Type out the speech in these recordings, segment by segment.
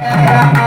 Thank you.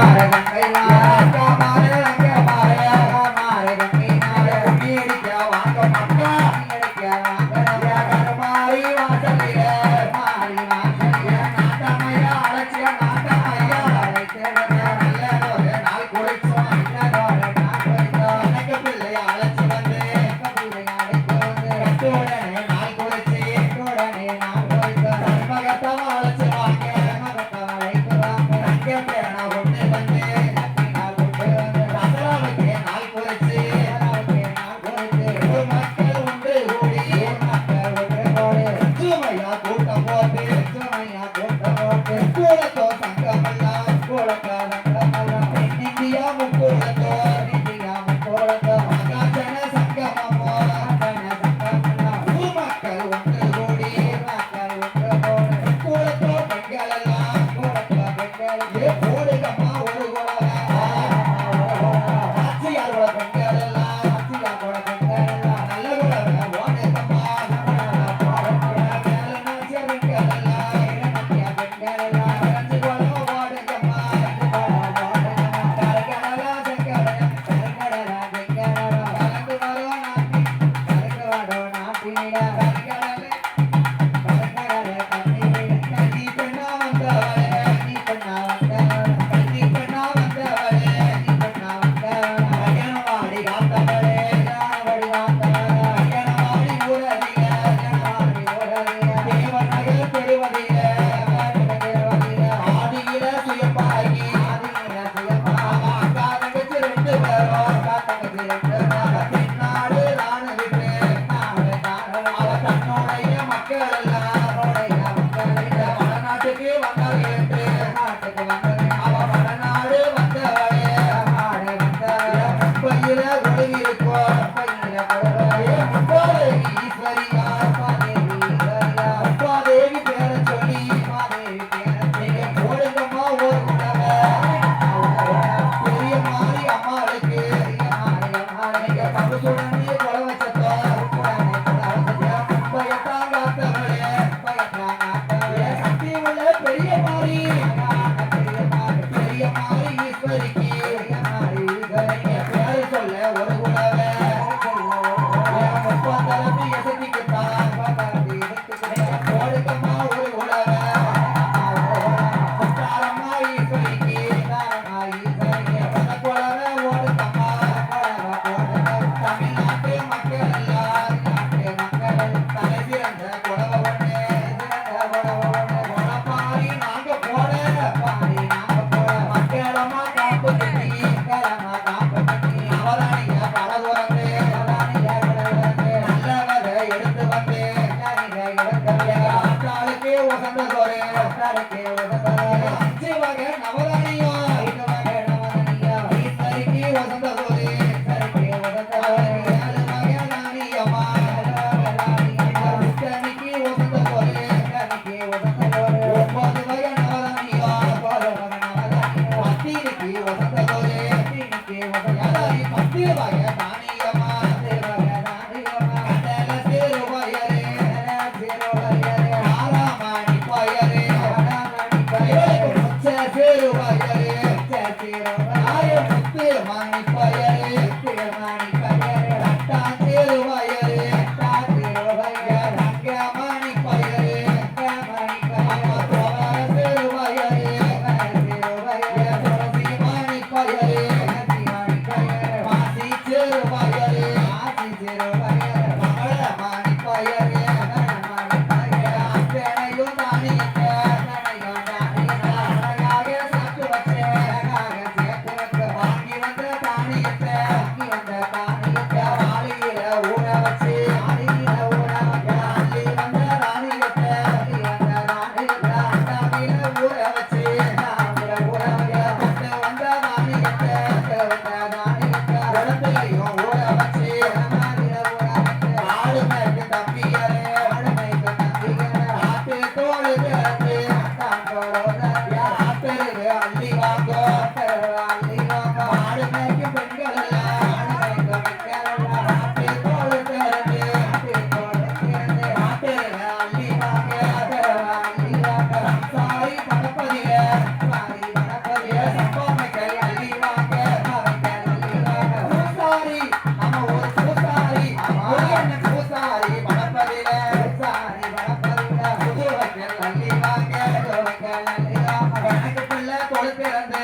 பிறந்து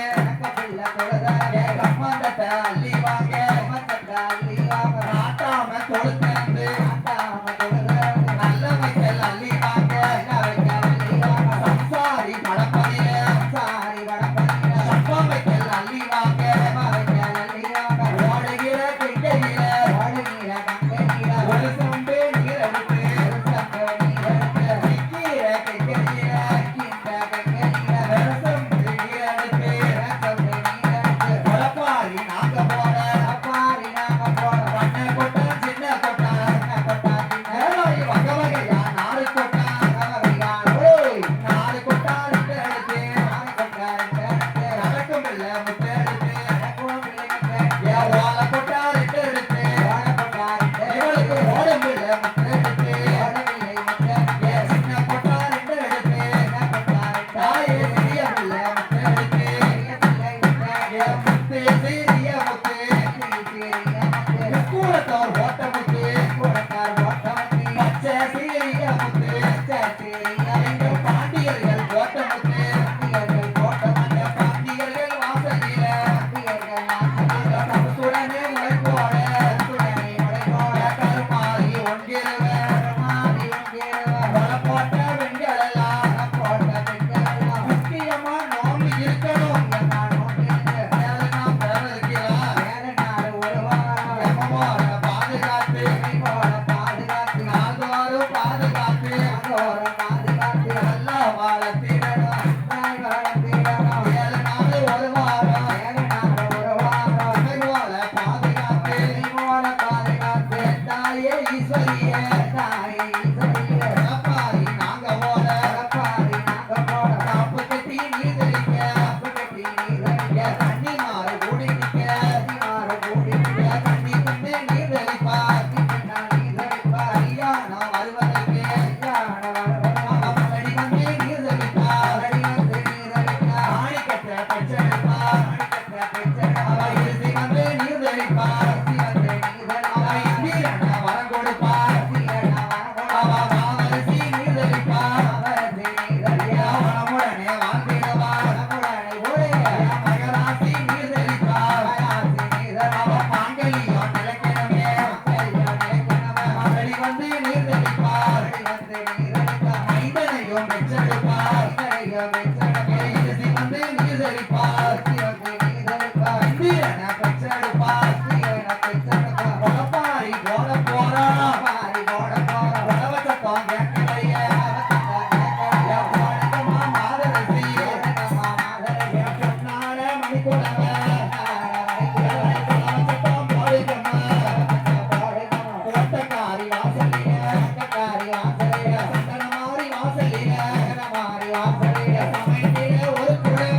கம்மந்தட்ட அள்ளி வாங்க நாட்டாம தொழுத்திறந்து நல்ல வைக்கல் அள்ளி வாங்க சம்சாரி வடப்பதில சப்ப வைக்கல் அள்ளி வாங்க ஓடுகிற கிண்டையில ஒரு சொம்பு நீர் எடுத்து நிக்கிற கிண்டையில கொலப்பாரி நாங்க போற பண்ண கொட்டா சின்ன கொட்டா வகை வகையா 4 கொட்டா 4 கொட்டா ரெண்டு எடுத்து நடக்கும் இல்ல முட்டை எடுத்து ஓல கொட்டா ரெண்டு எடுத்து இவளுக்கு ஓடும் இல்ல முட்டை எடுத்து சின்ன கொட்டா ரெண்டு எடுத்து தாயே சிறிய இல்ல முட்டை எடுத்து முத்து சிறிய முத்து கூடத்தோர் ஓட்ட முத்து பச்சை சிறிய முத்து எங்கள் பாண்டியர்கள் ஓட்ட முத்து அந்த பாண்டியர்கள் வாசலில சுடனே உழைப்போட கருமாறி ஒன்றிருவ போட்ட பெண்களெல்லாம் முக்கியமா நோம்பு இருக்கணும் பாதுகாத்து நாள்தோறும் பாதுகாத்து நல்லா வாழத்திடணும் 7 நாள் ஒரு வாரம் பாதுகாத்து தாயே ஈஸ்வரிய பாரி நாங்க ஓட காப்பு கட்டி நீர் தெளிக்க தண்ணி மாறு கூடி நிக்க தண்ணி கொண்டு நீர் தெளிப்பார் கல்யாணம் வருவதற்கு மலடி வந்து நீர் தெளிப்பார் ஆணி கட்ட பெற்றெடுப்பார் இறுதி வந்து நீர் தெளிப்பார் இந்திரன வரம் கொடுப்பார் மாவரசி நீர் தெளிப்பார் அவனமுடனே வாழ்ந்திடுவார் மகராசி நீர் தெளிப்பார் மாங்கல்யம் நிலைக்கணுமே மலடி வந்து நீர் தெளிப்பார் மைதனையும் பெற்றெடுப்பார் இறுதி வந்து நீர் தெளிப்பார்